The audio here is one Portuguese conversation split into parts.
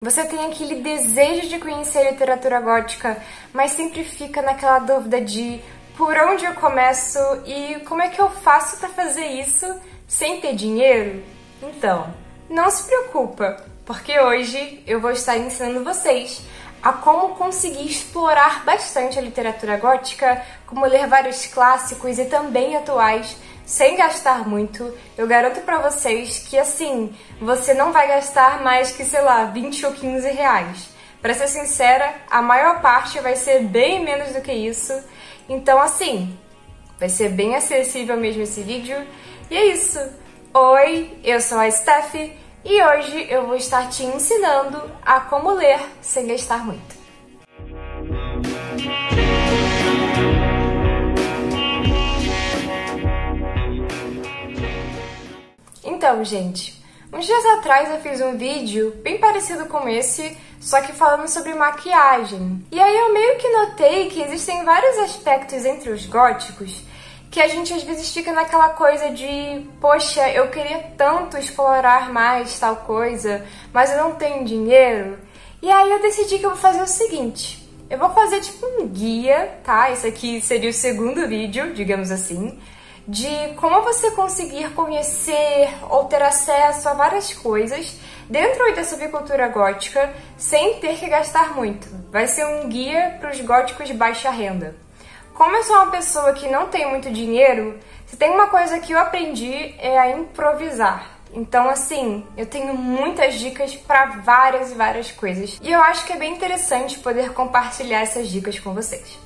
Você tem aquele desejo de conhecer a literatura gótica, mas sempre fica naquela dúvida de por onde eu começo e como é que eu faço para fazer isso sem ter dinheiro? Então, não se preocupa, porque hoje eu vou estar ensinando vocês a como conseguir explorar bastante a literatura gótica, como ler vários clássicos e também atuais, sem gastar muito. Eu garanto pra vocês que, assim, você não vai gastar mais que, sei lá, 20 ou 15 reais. Pra ser sincera, a maior parte vai ser bem menos do que isso. Então, assim, vai ser bem acessível mesmo esse vídeo. E é isso. Oi, eu sou a Steph e hoje eu vou estar te ensinando a como ler sem gastar muito. Então, gente, uns dias atrás eu fiz um vídeo bem parecido com esse, só que falando sobre maquiagem. E aí eu meio que notei que existem vários aspectos entre os góticos que a gente às vezes fica naquela coisa de, poxa, eu queria tanto explorar mais tal coisa, mas eu não tenho dinheiro. E aí eu decidi que eu vou fazer o seguinte, eu vou fazer tipo um guia, tá? Esse aqui seria o segundo vídeo, digamos assim, de como você conseguir conhecer ou ter acesso a várias coisas dentro da subcultura gótica sem ter que gastar muito. Vai ser um guia para os góticos de baixa renda. Como eu sou uma pessoa que não tem muito dinheiro, se tem uma coisa que eu aprendi é a improvisar. Então, assim, eu tenho muitas dicas para várias e várias coisas. E eu acho que é bem interessante poder compartilhar essas dicas com vocês.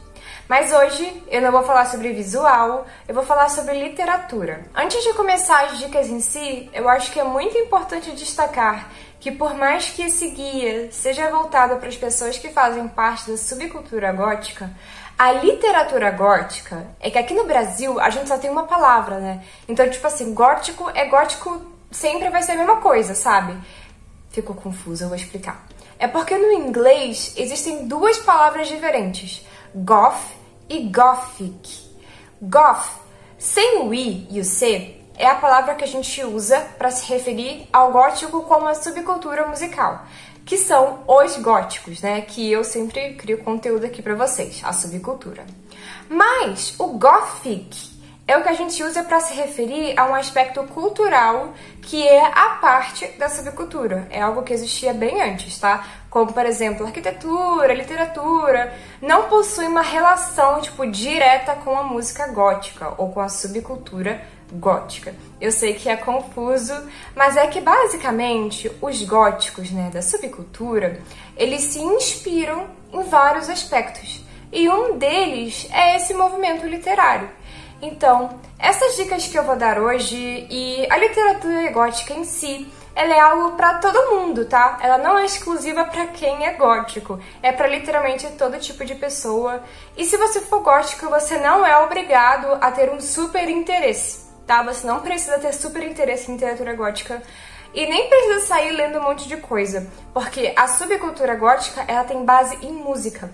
Mas hoje eu não vou falar sobre visual, eu vou falar sobre literatura. Antes de começar as dicas em si, eu acho que é muito importante destacar que por mais que esse guia seja voltado para as pessoas que fazem parte da subcultura gótica, a literatura gótica é que aqui no Brasil a gente só tem uma palavra, né? Então, tipo assim, gótico é gótico, sempre vai ser a mesma coisa, sabe? Ficou confuso, eu vou explicar. É porque no inglês existem duas palavras diferentes, goth e gothic. Goth, sem o i e o c, é a palavra que a gente usa para se referir ao gótico como a subcultura musical, que são os góticos, né? Que eu sempre crio conteúdo aqui para vocês, a subcultura. Mas o gothic é o que a gente usa para se referir a um aspecto cultural que é a parte da subcultura. É algo que existia bem antes, tá? Como, por exemplo, arquitetura, literatura, não possuem uma relação, tipo, direta com a música gótica ou com a subcultura gótica. Eu sei que é confuso, mas é que basicamente os góticos, né, da subcultura, eles se inspiram em vários aspectos. E um deles é esse movimento literário. Então, essas dicas que eu vou dar hoje e a literatura gótica em si, ela é algo para todo mundo, tá? Ela não é exclusiva para quem é gótico, é para literalmente todo tipo de pessoa. E se você for gótico, você não é obrigado a ter um super interesse, tá? Você não precisa ter super interesse em literatura gótica e nem precisa sair lendo um monte de coisa, porque a subcultura gótica, ela tem base em música.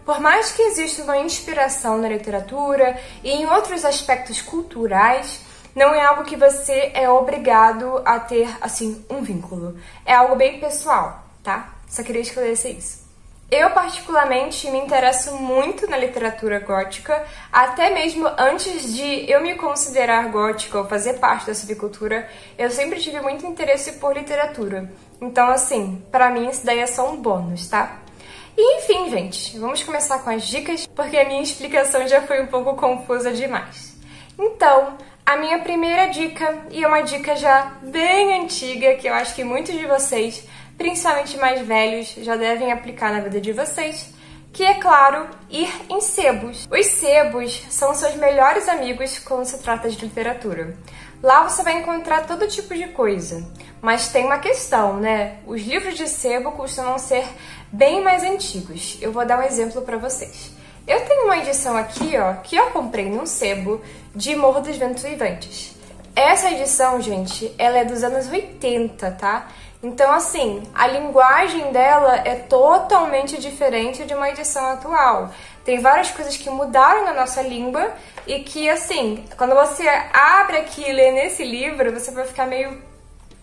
Por mais que exista uma inspiração na literatura e em outros aspectos culturais, não é algo que você é obrigado a ter, assim, um vínculo. É algo bem pessoal, tá? Só queria esclarecer isso. Eu, particularmente, me interesso muito na literatura gótica, até mesmo antes de eu me considerar gótica ou fazer parte da subcultura, eu sempre tive muito interesse por literatura. Então, assim, pra mim isso daí é só um bônus, tá? E enfim, gente, vamos começar com as dicas, porque a minha explicação já foi um pouco confusa demais. Então, a minha primeira dica, e é uma dica já bem antiga, que eu acho que muitos de vocês, principalmente mais velhos, já devem aplicar na vida de vocês, que é, claro, ir em sebos. Os sebos são seus melhores amigos quando se trata de literatura. Lá você vai encontrar todo tipo de coisa, mas tem uma questão, né? Os livros de sebo costumam ser bem mais antigos. Eu vou dar um exemplo para vocês. Eu tenho uma edição aqui, ó, que eu comprei num sebo de Morro dos Ventos Vivantes. Essa edição, gente, ela é dos anos 80, tá? Então, assim, a linguagem dela é totalmente diferente de uma edição atual. Tem várias coisas que mudaram na nossa língua e que, assim, quando você abre aqui e lê nesse livro, você vai ficar meio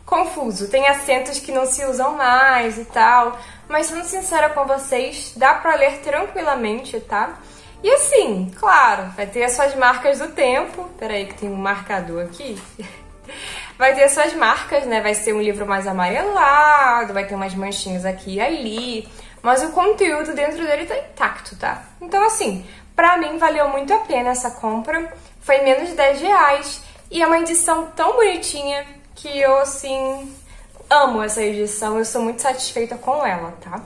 confuso. Tem acentos que não se usam mais e tal. Mas sendo sincera com vocês, dá pra ler tranquilamente, tá? E assim, claro, vai ter as suas marcas do tempo. Peraí que tem um marcador aqui. Vai ter suas marcas, né? Vai ser um livro mais amarelado, vai ter umas manchinhas aqui e ali. Mas o conteúdo dentro dele tá intacto, tá? Então assim, pra mim valeu muito a pena essa compra. Foi menos de R$10 e é uma edição tão bonitinha que eu, assim, amo essa edição. Eu sou muito satisfeita com ela, tá?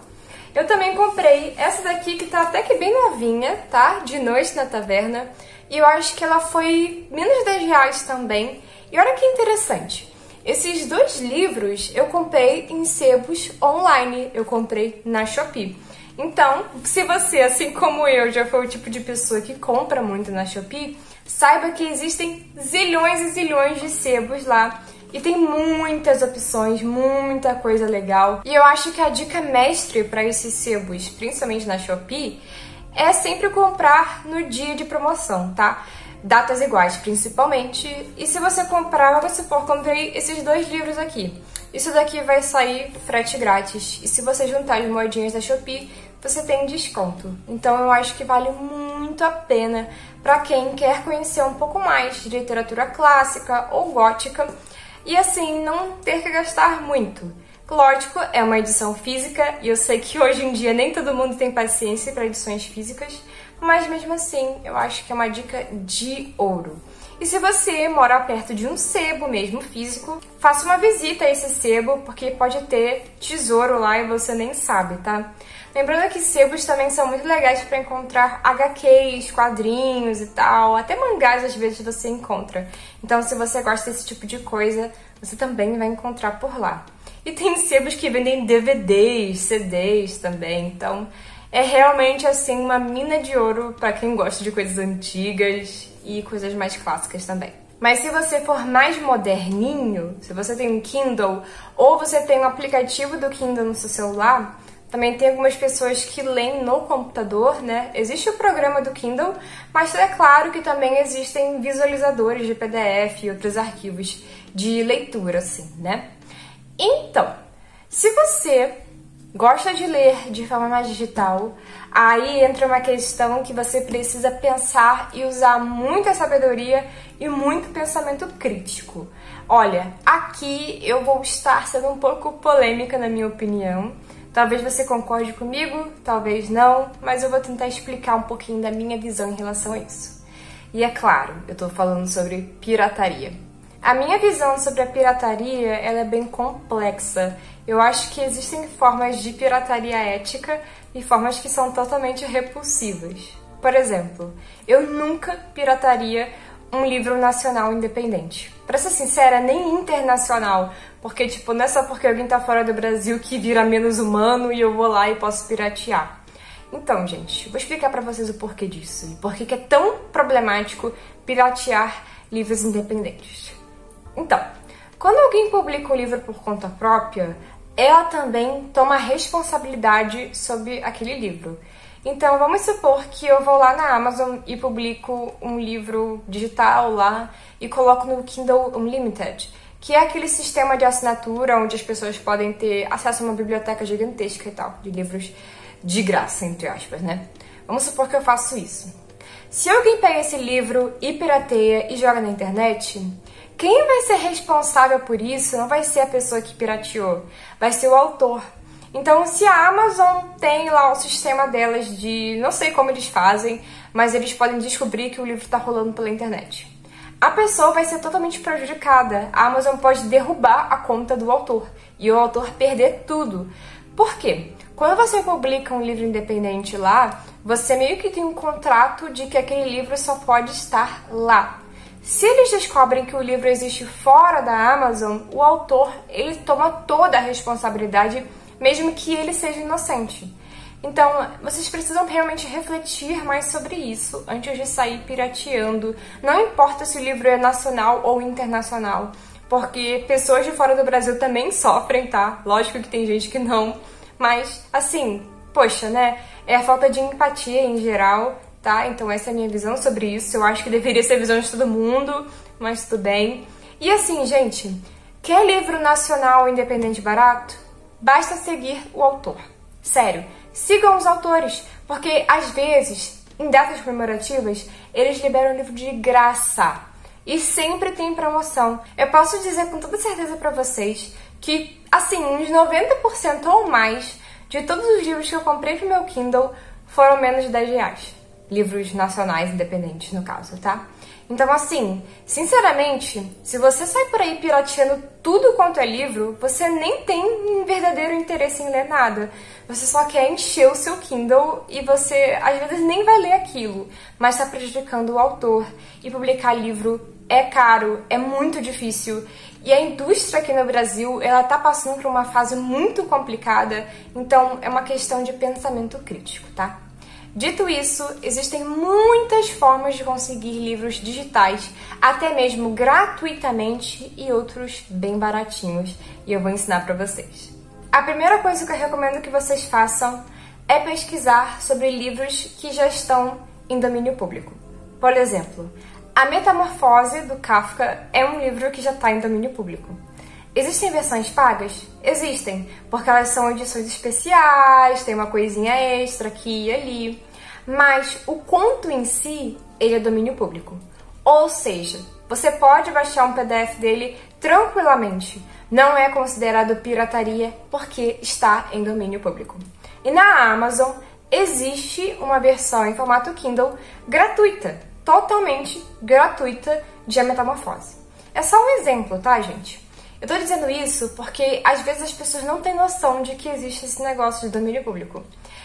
Eu também comprei essa daqui que tá até que bem novinha, tá? De Noite na Taverna. E eu acho que ela foi menos de R$10 também. E olha que interessante. Esses dois livros eu comprei em sebos online. Eu comprei na Shopee. Então, se você, assim como eu, já foi o tipo de pessoa que compra muito na Shopee, saiba que existem zilhões e zilhões de sebos lá. E tem muitas opções, muita coisa legal. E eu acho que a dica mestre para esses sebos, principalmente na Shopee, é sempre comprar no dia de promoção, tá? Datas iguais, principalmente. E se você comprar, vamos supor, comprei esses dois livros aqui. Isso daqui vai sair frete grátis. E se você juntar as moedinhas da Shopee, você tem desconto. Então eu acho que vale muito a pena para quem quer conhecer um pouco mais de literatura clássica ou gótica e assim não ter que gastar muito. Lógico, é uma edição física e eu sei que hoje em dia nem todo mundo tem paciência para edições físicas, mas mesmo assim eu acho que é uma dica de ouro. E se você mora perto de um sebo mesmo físico, faça uma visita a esse sebo, porque pode ter tesouro lá e você nem sabe, tá? Lembrando que sebos também são muito legais para encontrar HQs, quadrinhos e tal, até mangás às vezes você encontra. Então se você gosta desse tipo de coisa, você também vai encontrar por lá. E tem sebos que vendem DVDs, CDs também, então é realmente assim uma mina de ouro para quem gosta de coisas antigas e coisas mais clássicas também. Mas se você for mais moderninho, se você tem um Kindle ou você tem um aplicativo do Kindle no seu celular, também tem algumas pessoas que leem no computador, né? Existe o programa do Kindle, mas é claro que também existem visualizadores de PDF e outros arquivos de leitura, assim, né? Então, se você gosta de ler de forma mais digital, aí entra uma questão que você precisa pensar e usar muita sabedoria e muito pensamento crítico. Olha, aqui eu vou estar sendo um pouco polêmica na minha opinião. Talvez você concorde comigo, talvez não, mas eu vou tentar explicar um pouquinho da minha visão em relação a isso. E é claro, eu tô falando sobre pirataria. A minha visão sobre a pirataria, ela é bem complexa. Eu acho que existem formas de pirataria ética e formas que são totalmente repulsivas. Por exemplo, eu nunca pirataria um livro nacional independente. Pra ser sincera, nem internacional. Porque, tipo, não é só porque alguém tá fora do Brasil que vira menos humano e eu vou lá e posso piratear. Então, gente, vou explicar pra vocês o porquê disso. E por que é tão problemático piratear livros independentes. Então, quando alguém publica um livro por conta própria, ela também toma responsabilidade sobre aquele livro. Então, vamos supor que eu vou lá na Amazon e publico um livro digital lá e coloco no Kindle Unlimited, que é aquele sistema de assinatura onde as pessoas podem ter acesso a uma biblioteca gigantesca e tal, de livros de graça, entre aspas, né? Vamos supor que eu faço isso. Se alguém pega esse livro e pirateia e joga na internet, quem vai ser responsável por isso não vai ser a pessoa que pirateou, vai ser o autor. Então, se a Amazon tem lá o sistema delas de... não sei como eles fazem, mas eles podem descobrir que o livro está rolando pela internet. A pessoa vai ser totalmente prejudicada. A Amazon pode derrubar a conta do autor e o autor perder tudo. Por quê? Quando você publica um livro independente lá, você meio que tem um contrato de que aquele livro só pode estar lá. Se eles descobrem que o livro existe fora da Amazon, o autor ele toma toda a responsabilidade, mesmo que ele seja inocente. Então, vocês precisam realmente refletir mais sobre isso antes de sair pirateando. Não importa se o livro é nacional ou internacional, porque pessoas de fora do Brasil também sofrem, tá? Lógico que tem gente que não, mas, assim, poxa, né? É a falta de empatia em geral, tá? Então essa é a minha visão sobre isso. Eu acho que deveria ser a visão de todo mundo, mas tudo bem. E assim, gente, Quer livro nacional independente barato? Basta seguir o autor. Sério, sigam os autores, porque às vezes, em datas comemorativas, eles liberam livro de graça. E sempre tem promoção. Eu posso dizer com toda certeza pra vocês que, assim, uns 90% ou mais de todos os livros que eu comprei pro meu Kindle foram menos de 10 reais. Livros nacionais independentes, no caso, tá? Então, assim, sinceramente, se você sai por aí pirateando tudo quanto é livro, você nem tem um verdadeiro interesse em ler nada. Você só quer encher o seu Kindle e você, às vezes, nem vai ler aquilo, mas está prejudicando o autor. E publicar livro é caro, é muito difícil. E a indústria aqui no Brasil, ela tá passando por uma fase muito complicada, então é uma questão de pensamento crítico, tá? Dito isso, existem muitas formas de conseguir livros digitais, até mesmo gratuitamente e outros bem baratinhos, e eu vou ensinar para vocês. A primeira coisa que eu recomendo que vocês façam é pesquisar sobre livros que já estão em domínio público. Por exemplo, A Metamorfose, do Kafka, é um livro que já está em domínio público. Existem versões pagas? Existem, porque elas são edições especiais, tem uma coisinha extra aqui e ali, mas o conto em si, ele é domínio público. Ou seja, você pode baixar um PDF dele tranquilamente, não é considerado pirataria porque está em domínio público. E na Amazon existe uma versão em formato Kindle gratuita, totalmente gratuita, de A Metamorfose. É só um exemplo, tá, gente? Eu tô dizendo isso porque às vezes as pessoas não têm noção de que existe esse negócio de domínio público.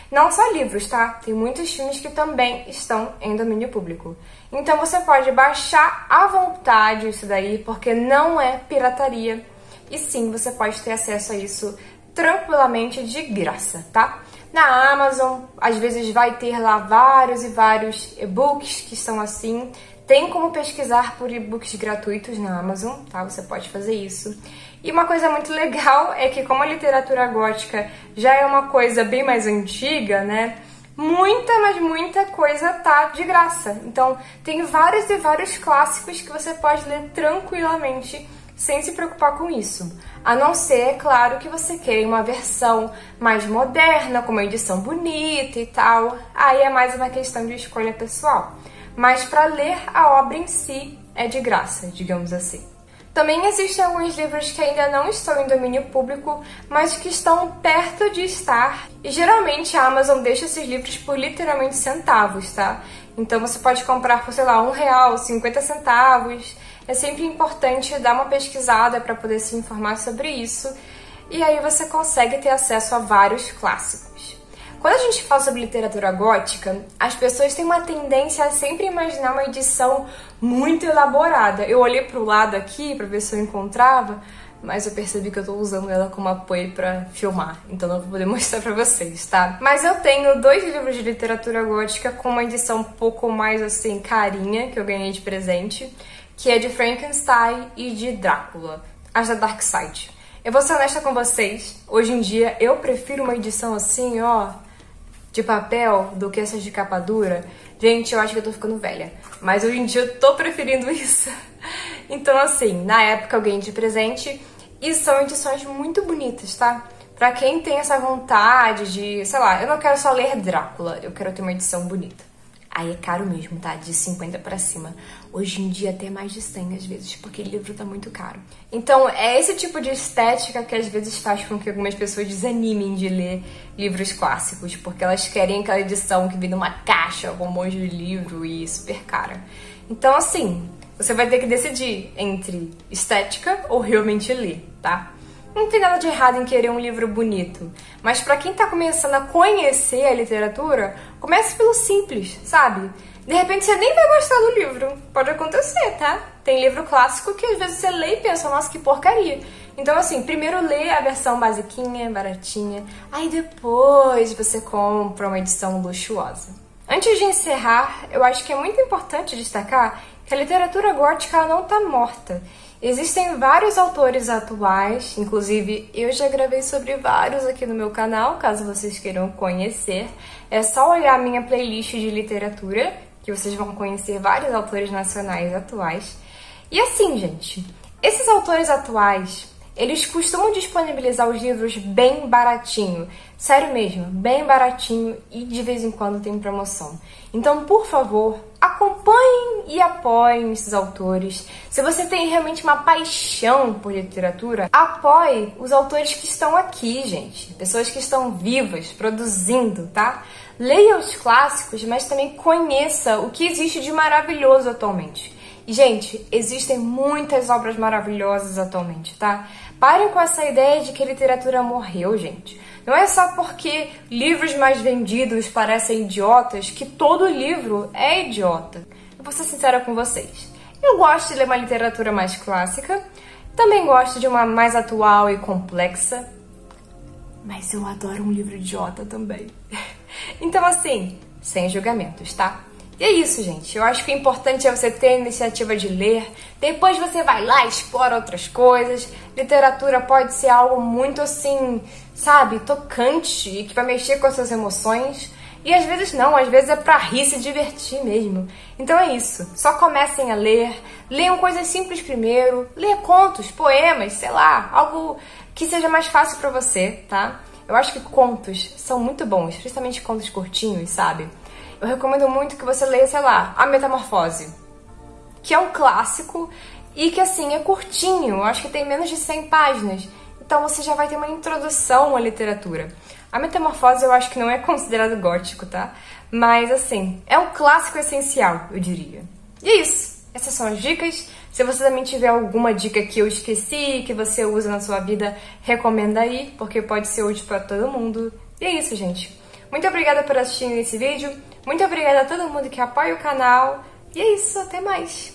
Não só livros, tá? Tem muitos filmes que também estão em domínio público. Então você pode baixar à vontade isso daí, porque não é pirataria. E sim, você pode ter acesso a isso tranquilamente de graça, tá? Na Amazon, às vezes vai ter lá vários e vários e-books que são assim. Tem como pesquisar por e-books gratuitos na Amazon, tá? Você pode fazer isso. E uma coisa muito legal é que, como a literatura gótica já é uma coisa bem mais antiga, né? Mas muita coisa tá de graça. Então, tem vários e vários clássicos que você pode ler tranquilamente, sem se preocupar com isso. A não ser, é claro, que você queira uma versão mais moderna, com uma edição bonita e tal. Aí é mais uma questão de escolha pessoal. Mas para ler a obra em si é de graça, digamos assim. Também existem alguns livros que ainda não estão em domínio público, mas que estão perto de estar. E geralmente a Amazon deixa esses livros por literalmente centavos, tá? Então você pode comprar por, sei lá, R$1, 50 centavos. É sempre importante dar uma pesquisada para poder se informar sobre isso. E aí você consegue ter acesso a vários clássicos. Quando a gente fala sobre literatura gótica, as pessoas têm uma tendência a sempre imaginar uma edição muito elaborada. Eu olhei pro lado aqui para ver se eu encontrava, mas eu percebi que eu tô usando ela como apoio para filmar, então não vou poder mostrar para vocês, tá? Mas eu tenho 2 livros de literatura gótica com uma edição um pouco mais assim carinha, que eu ganhei de presente, que é de Frankenstein e de Drácula, as da Dark Side. Eu vou ser honesta com vocês, hoje em dia eu prefiro uma edição assim, ó, de papel do que essas de capa dura. Gente, eu acho que eu tô ficando velha, mas hoje em dia eu tô preferindo isso. Então, assim, na época eu ganhei de presente e são edições muito bonitas, tá? Pra quem tem essa vontade de, sei lá, eu não quero só ler Drácula, eu quero ter uma edição bonita. Aí é caro mesmo, tá? De 50 pra cima. Hoje em dia até mais de 100 às vezes, porque livro tá muito caro. Então é esse tipo de estética que às vezes faz com que algumas pessoas desanimem de ler livros clássicos, porque elas querem aquela edição que vem numa caixa com um monte de livro e super cara. Então assim, você vai ter que decidir entre estética ou realmente ler, tá? Não tem nada de errado em querer um livro bonito, mas pra quem tá começando a conhecer a literatura, comece pelo simples, sabe? De repente você nem vai gostar do livro, pode acontecer, tá? Tem livro clássico que às vezes você lê e pensa, nossa, que porcaria. Então assim, primeiro lê a versão basiquinha, baratinha, aí depois você compra uma edição luxuosa. Antes de encerrar, eu acho que é muito importante destacar que a literatura gótica ela não tá morta. Existem vários autores atuais, inclusive eu já gravei sobre vários aqui no meu canal, caso vocês queiram conhecer. É só olhar a minha playlist de literatura, que vocês vão conhecer vários autores nacionais atuais. E assim, gente, Esses autores atuais, eles costumam disponibilizar os livros bem baratinho. Sério mesmo, bem baratinho e de vez em quando tem promoção. Então, por favor, acompanhem e apoiem esses autores. Se você tem realmente uma paixão por literatura, apoie os autores que estão aqui, gente. Pessoas que estão vivas, produzindo, tá? Leia os clássicos, mas também conheça o que existe de maravilhoso atualmente. E, gente, existem muitas obras maravilhosas atualmente, tá? Parem com essa ideia de que a literatura morreu, gente. Não é só porque livros mais vendidos parecem idiotas que todo livro é idiota. Eu vou ser sincera com vocês. Eu gosto de ler uma literatura mais clássica, também gosto de uma mais atual e complexa, mas eu adoro um livro idiota também. Então, assim, sem julgamentos, tá? E é isso, gente. Eu acho que o importante é você ter a iniciativa de ler. Depois você vai lá e explora outras coisas. Literatura pode ser algo muito assim, sabe, tocante e que vai mexer com as suas emoções. E às vezes não, às vezes é pra rir e se divertir mesmo. Então é isso. Só comecem a ler. Leiam coisas simples primeiro. Leia contos, poemas, sei lá, algo que seja mais fácil pra você, tá? Eu acho que contos são muito bons, principalmente contos curtinhos, sabe? Eu recomendo muito que você leia, sei lá, A Metamorfose, que é um clássico e que, assim, é curtinho. Eu acho que tem menos de 100 páginas. Então você já vai ter uma introdução à literatura. A Metamorfose eu acho que não é considerado gótico, tá? Mas, assim, é um clássico essencial, eu diria. E é isso. Essas são as dicas. Se você também tiver alguma dica que eu esqueci, que você usa na sua vida, recomenda aí, porque pode ser útil pra todo mundo. E é isso, gente. Muito obrigada por assistir esse vídeo. Muito obrigada a todo mundo que apoia o canal. E é isso, até mais!